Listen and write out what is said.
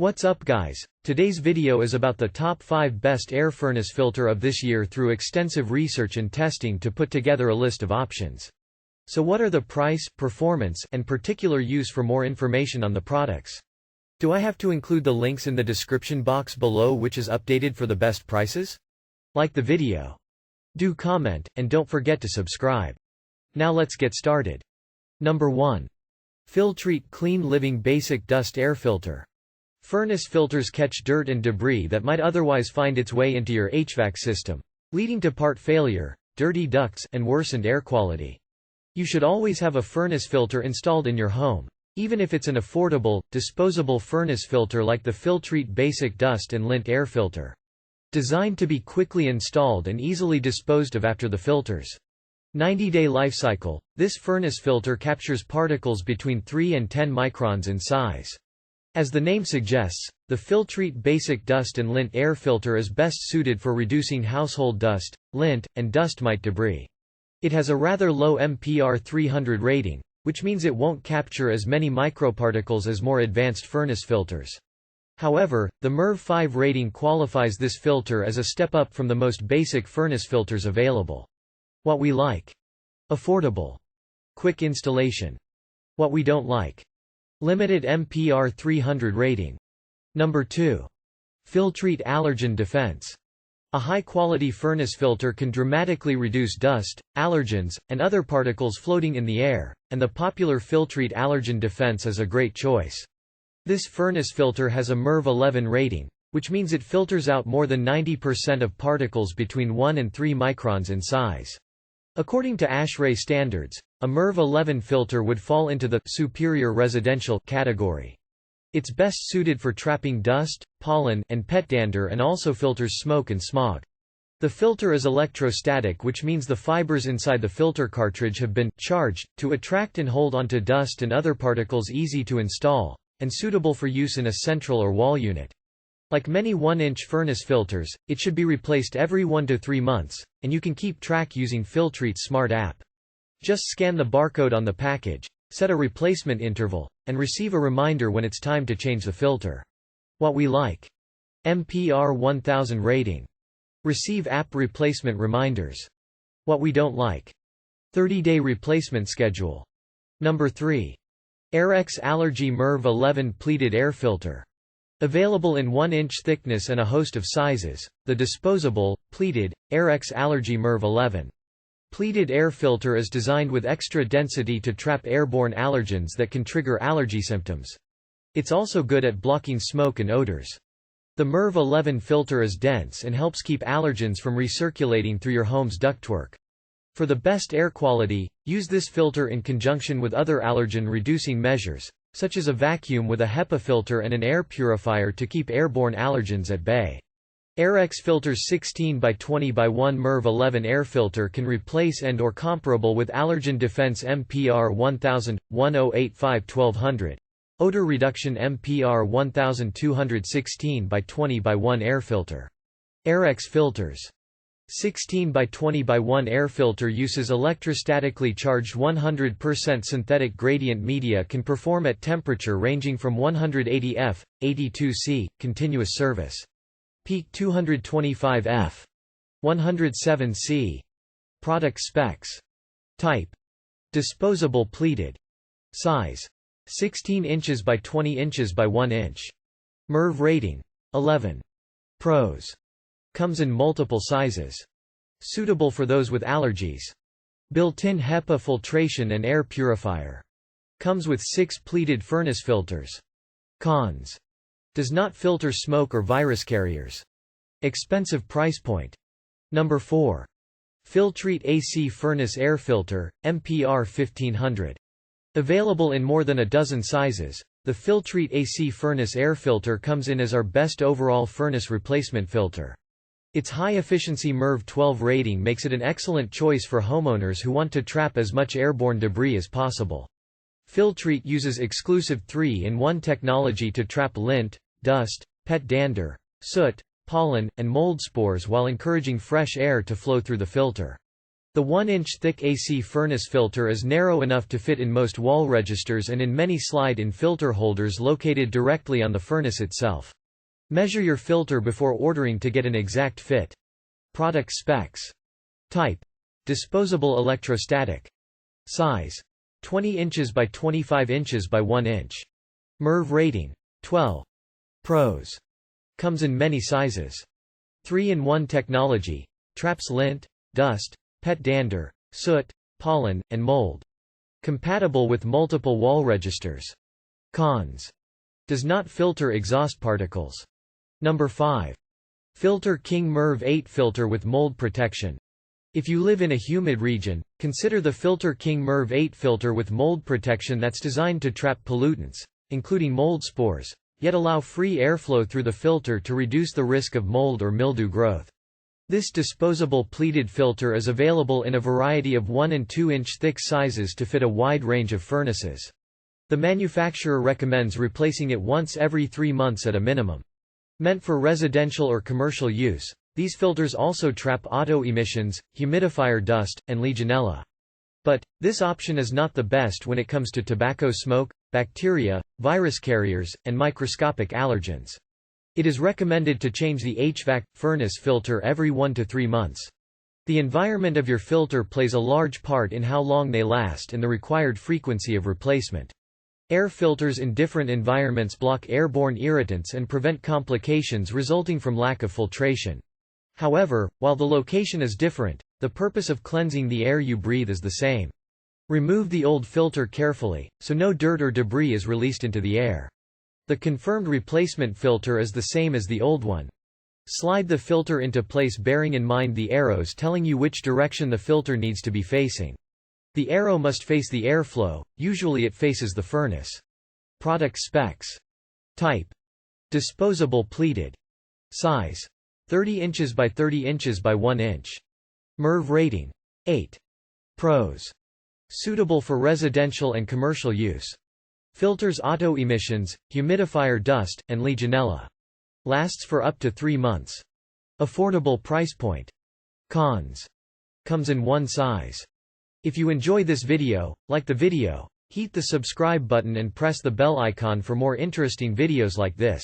What's up guys, today's video is about the top 5 best air furnace filter of this year through extensive research and testing to put together a list of options. So what are the price, performance, and particular use? For more information on the products, do I have to include the links in the description box below which is updated for the best prices? Like the video. Do comment, and don't forget to subscribe. Now let's get started. Number 1. Filtrete Clean Living Basic Dust Air Filter. Furnace filters catch dirt and debris that might otherwise find its way into your HVAC system, leading to part failure, dirty ducts, and worsened air quality. You should always have a furnace filter installed in your home, even if it's an affordable, disposable furnace filter like the Filtrete Basic Dust and Lint Air Filter. Designed to be quickly installed and easily disposed of after the filter's 90-day life cycle, this furnace filter captures particles between 3 and 10 microns in size. As the name suggests, the Filtrete Basic Dust and Lint Air Filter is best suited for reducing household dust, lint, and dust mite debris. It has a rather low MPR 300 rating, which means it won't capture as many microparticles as more advanced furnace filters. However, the MERV 5 rating qualifies this filter as a step up from the most basic furnace filters available. What we like. Affordable. Quick installation. What we don't like. Limited MPR 300 rating. Number 2. Filtrete Allergen Defense. A high-quality furnace filter can dramatically reduce dust, allergens, and other particles floating in the air, and the popular Filtrete Allergen Defense is a great choice. This furnace filter has a MERV 11 rating, which means it filters out more than 90% of particles between 1 and 3 microns in size. According to ASHRAE standards, a MERV 11 filter would fall into the superior residential category. It's best suited for trapping dust, pollen, and pet dander, and also filters smoke and smog. The filter is electrostatic, which means the fibers inside the filter cartridge have been charged to attract and hold onto dust and other particles, easy to install, and suitable for use in a central or wall unit. Like many 1-inch furnace filters, it should be replaced every 1 to 3 months, and you can keep track using Filtrete's Smart app. Just scan the barcode on the package, set a replacement interval, and receive a reminder when it's time to change the filter. What we like. MPR 1000 rating. Receive app replacement reminders. What we don't like. 30-day replacement schedule. Number 3. AIRx Allergy MERV 11 Pleated Air Filter. Available in 1-inch thickness and a host of sizes, the disposable, pleated, AIRx Allergy MERV 11 Pleated Air Filter is designed with extra density to trap airborne allergens that can trigger allergy symptoms. It's also good at blocking smoke and odors. The MERV 11 filter is dense and helps keep allergens from recirculating through your home's ductwork. For the best air quality, use this filter in conjunction with other allergen-reducing measures, such as a vacuum with a HEPA filter and an air purifier to keep airborne allergens at bay. AIRx Filter's 16x20x1 MERV 11 air filter can replace and/or comparable with Allergen Defense MPR 1000, 1085-1200, Odor Reduction MPR 1216x20x1 air filter. AIRx Filters 16x20x1 air filter uses electrostatically charged 100% synthetic gradient media, can perform at temperature ranging from 180 F, 82 C, continuous service. Peak 225 F. 107 C. Product specs. Type. Disposable pleated. Size. 16 inches by 20 inches by 1 inch. MERV rating. 11. Pros. Comes in multiple sizes. Suitable for those with allergies. Built-in HEPA filtration and air purifier. Comes with 6 pleated furnace filters. Cons. Does not filter smoke or virus carriers. Expensive price point. Number 4. Filtrete AC Furnace Air Filter, MPR 1500. Available in more than a dozen sizes, the Filtrete AC Furnace Air Filter comes in as our best overall furnace replacement filter. Its high-efficiency MERV 12 rating makes it an excellent choice for homeowners who want to trap as much airborne debris as possible. Filtrete uses exclusive 3-in-1 technology to trap lint, dust, pet dander, soot, pollen, and mold spores while encouraging fresh air to flow through the filter. The 1-inch thick AC furnace filter is narrow enough to fit in most wall registers and in many slide-in filter holders located directly on the furnace itself. Measure your filter before ordering to get an exact fit. Product specs. Type: disposable electrostatic. Size: 20 inches by 25 inches by 1 inch. MERV rating: 12. Pros: comes in many sizes. 3-in-1 technology: traps lint, dust, pet dander, soot, pollen, and mold. Compatible with multiple wall registers. Cons: does not filter exhaust particles. Number 5. Filter King MERV 8 filter with mold protection. If you live in a humid region, consider the Filter King MERV 8 filter with mold protection that's designed to trap pollutants, including mold spores, yet allow free airflow through the filter to reduce the risk of mold or mildew growth. This disposable pleated filter is available in a variety of 1 and 2 inch thick sizes to fit a wide range of furnaces. The manufacturer recommends replacing it once every 3 months at a minimum. Meant for residential or commercial use, these filters also trap auto emissions, humidifier dust, and Legionella. But, this option is not the best when it comes to tobacco smoke, bacteria, virus carriers, and microscopic allergens. It is recommended to change the HVAC furnace filter every 1 to 3 months. The environment of your filter plays a large part in how long they last and the required frequency of replacement. Air filters in different environments block airborne irritants and prevent complications resulting from lack of filtration. However, while the location is different, the purpose of cleansing the air you breathe is the same. Remove the old filter carefully, so no dirt or debris is released into the air. The confirmed replacement filter is the same as the old one. Slide the filter into place bearing in mind the arrows telling you which direction the filter needs to be facing. The arrow must face the airflow, usually it faces the furnace. Product specs. Type: disposable pleated. Size: 30 inches by 30 inches by 1 inch. MERV rating: 8. Pros: suitable for residential and commercial use. Filters auto emissions, humidifier dust, and Legionella. Lasts for up to 3 months. Affordable price point. Cons: comes in one size. If you enjoy this video, like the video, hit the subscribe button and press the bell icon for more interesting videos like this.